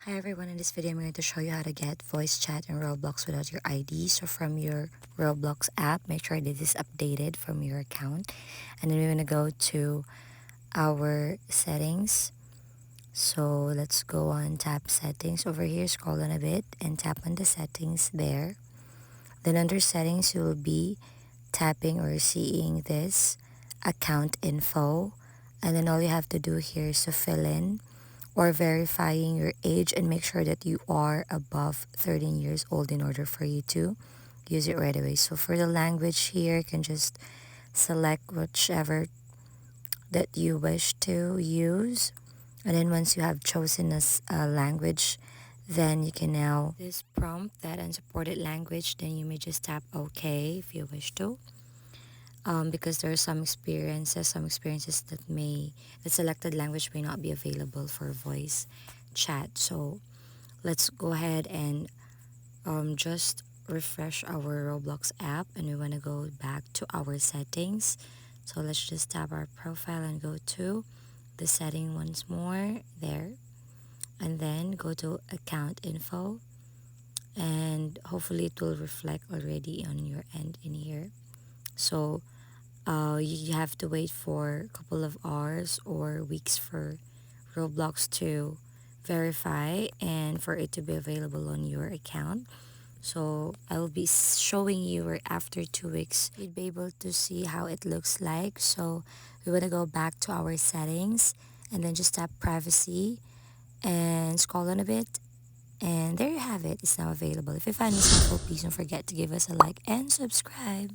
Hi everyone, in this video I'm going to show you how to get voice chat in Roblox without your ID. So from your Roblox app, make sure that it is updated from your account. And then we're going to go to our settings. So let's go on tap settings over here, scroll on a bit and tap on the settings there. Then under settings, you will be tapping or seeing this account info. And then all you have to do here is to fill in or verifying your age and make sure that you are above 13 years old in order for you to use it right away. So for the language here, you can just select whichever that you wish to use. And then once you have chosen a language, then you can now this prompt that unsupported language, then you may just tap OK if you wish to. Because there are some experiences that the selected language may not be available for voice chat. So let's go ahead and just refresh our Roblox app, and we want to go back to our settings. So let's just tap our profile and go to the setting once more there, and then go to account info, and hopefully it will reflect already on your end in here. So you have to wait for a couple of hours or weeks for Roblox to verify and for it to be available on your account. So I will be showing you where after 2 weeks you'd be able to see how it looks like. So we want to go back to our settings and then just tap privacy and scroll on a bit, and there you have it. It's now available. If you find this helpful, please don't forget to give us a like and subscribe.